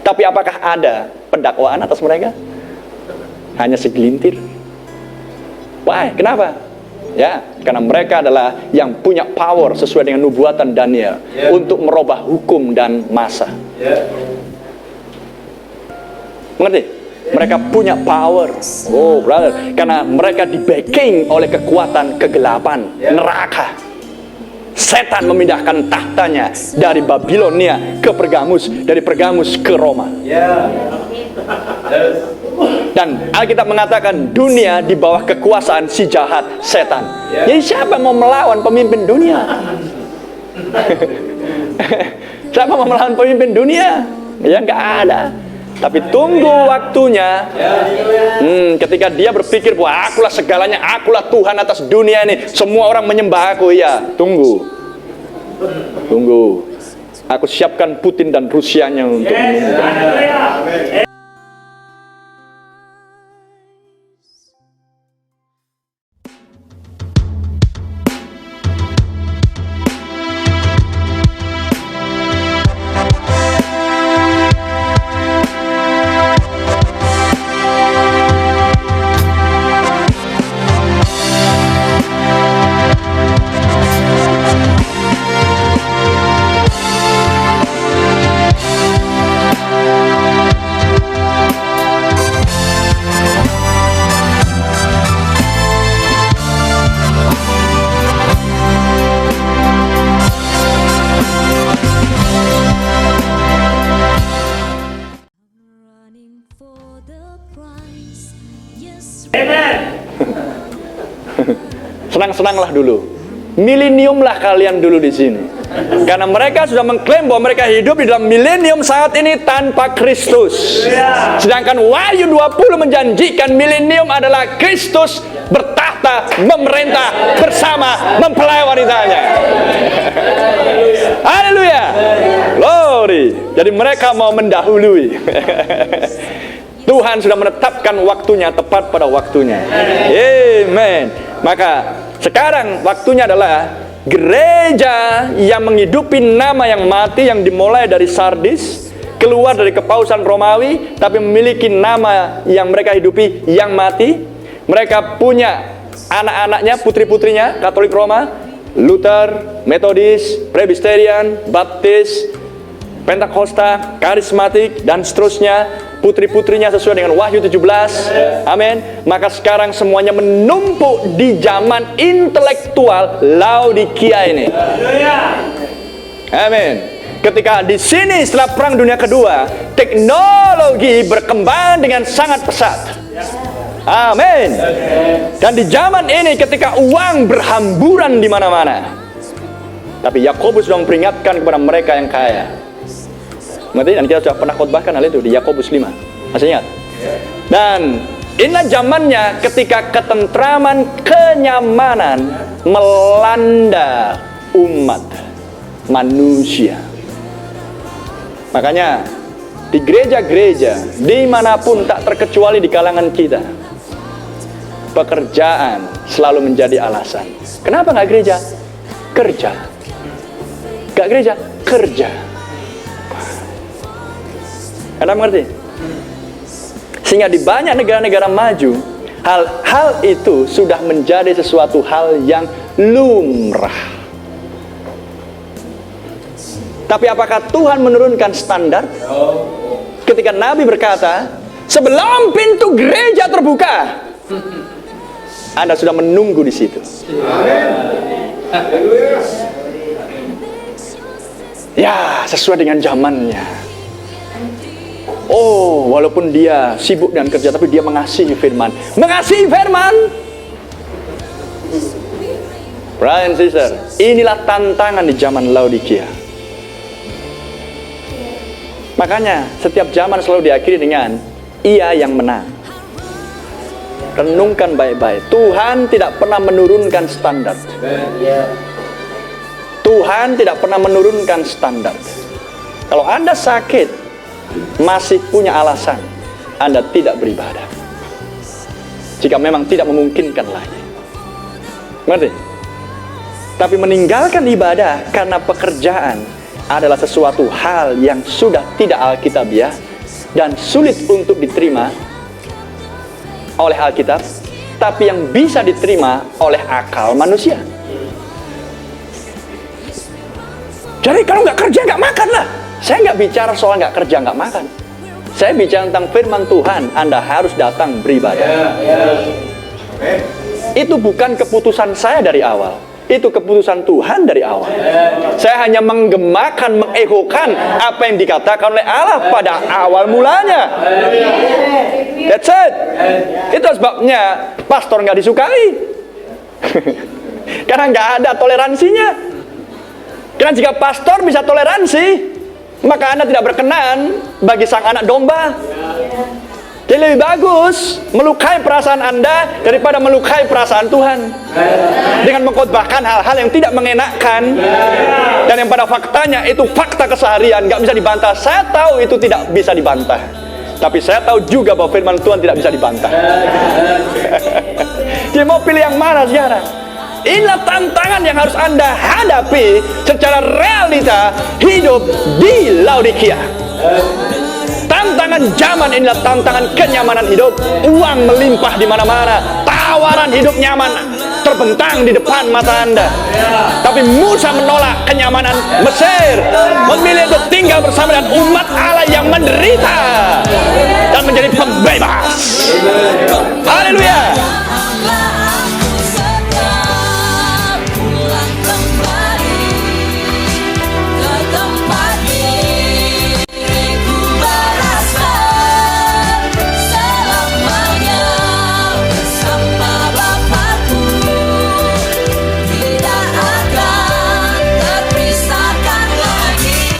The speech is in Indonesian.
Tapi apakah ada pendakwaan atas mereka? Hanya segelintir. Why? Kenapa? Ya, karena mereka adalah yang punya power sesuai dengan nubuatan Daniel untuk merubah hukum dan masa. Mengerti? Mereka punya power. Oh, brother, karena mereka di backing oleh kekuatan kegelapan, neraka. Setan memindahkan tahtanya dari Babilonia ke Pergamus, dari Pergamus ke Roma. Dan Alkitab mengatakan dunia di bawah kekuasaan si jahat, setan. Jadi siapa mau melawan pemimpin dunia? Siapa mau melawan pemimpin dunia? Ya nggak ada. Tapi tunggu waktunya. Ketika dia berpikir bahwa akulah segalanya, akulah Tuhan atas dunia ini, semua orang menyembah aku. Ya, tunggu. Aku siapkan Putin dan Rusianya untuk menyembah. Senang-senanglah dulu, mileniumlah kalian dulu di sini, karena mereka sudah mengklaim bahwa mereka hidup di dalam milenium saat ini tanpa Kristus. Sedangkan Wahyu 20 menjanjikan milenium adalah Kristus bertahta, memerintah bersama mempelai wanitanya. Haleluya, glory. Jadi mereka mau mendahului. Tuhan sudah menetapkan waktunya, tepat pada waktunya. Amen. Maka sekarang waktunya adalah gereja yang menghidupi nama yang mati, yang dimulai dari Sardis, keluar dari kepausan Romawi, tapi memiliki nama yang mereka hidupi yang mati. Mereka punya anak-anaknya, putri-putrinya, Katolik Roma, Luther, Metodis, Presbyterian, Baptis, Pentakosta, Karismatik, dan seterusnya. Putri-putrinya sesuai dengan Wahyu 17. Amin. Maka sekarang semuanya menumpuk di zaman intelektual Laodikia ini. Amin. Ketika di sini setelah Perang Dunia Kedua, teknologi berkembang dengan sangat pesat. Amin. Dan di zaman ini ketika uang berhamburan di mana-mana, tapi Yakobus sudah memperingatkan kepada mereka yang kaya. Ngerti? Dan kita sudah pernah khotbahkan hal itu di Yakobus 5. Masih ingat? Dan inilah zamannya ketika ketentraman, kenyamanan melanda umat manusia. Makanya di gereja-gereja dimanapun, tak terkecuali di kalangan kita, pekerjaan selalu menjadi alasan. Kenapa nggak gereja? Kerja. Nggak gereja? Kerja. Anda mengerti? Sehingga di banyak negara-negara maju, hal-hal itu sudah menjadi sesuatu hal yang lumrah. Tapi apakah Tuhan menurunkan standar? Ketika Nabi berkata, sebelum pintu gereja terbuka, Anda sudah menunggu di situ. Ya, sesuai dengan zamannya. Oh, walaupun dia sibuk dengan kerja, tapi dia mengasihi firman. Mengasihi firman. Brother and sister, inilah tantangan di zaman Laodikia. Makanya setiap zaman selalu diakhiri dengan ia yang menang. Renungkan baik-baik. Tuhan tidak pernah menurunkan standar. Tuhan tidak pernah menurunkan standar. Kalau Anda sakit, masih punya alasan Anda tidak beribadah, jika memang tidak memungkinkan lagi. Ngerti? Tapi meninggalkan ibadah karena pekerjaan adalah sesuatu hal yang sudah tidak alkitabiah dan sulit untuk diterima oleh Alkitab, tapi yang bisa diterima oleh akal manusia. Jadi kalau nggak kerja nggak makan lah. Saya nggak bicara soal nggak kerja nggak makan. Saya bicara tentang firman Tuhan. Anda harus datang beribadah. Itu bukan keputusan saya dari awal. Itu keputusan Tuhan dari awal. Saya hanya menggemakan, mengekokan apa yang dikatakan oleh Allah pada awal mulanya. That's it. Itu sebabnya pastor nggak disukai. Karena nggak ada toleransinya. Karena jika pastor bisa toleransi, maka Anda tidak berkenan bagi sang anak domba. Jadi lebih bagus melukai perasaan Anda daripada melukai perasaan Tuhan dengan mengkhotbahkan hal-hal yang tidak mengenakkan dan yang pada faktanya itu fakta keseharian, nggak bisa dibantah. Saya tahu itu tidak bisa dibantah, tapi saya tahu juga bahwa firman Tuhan tidak bisa dibantah. Jadi mau pilih yang mana sekarang? Inilah tantangan yang harus Anda hadapi secara realita hidup di Laodikia. Tantangan zaman inilah tantangan kenyamanan hidup. Uang melimpah di mana-mana, tawaran hidup nyaman terbentang di depan mata Anda. Tapi Musa menolak kenyamanan Mesir, memilih untuk tinggal bersama dengan umat Allah yang menderita dan menjadi pembebas. Haleluya.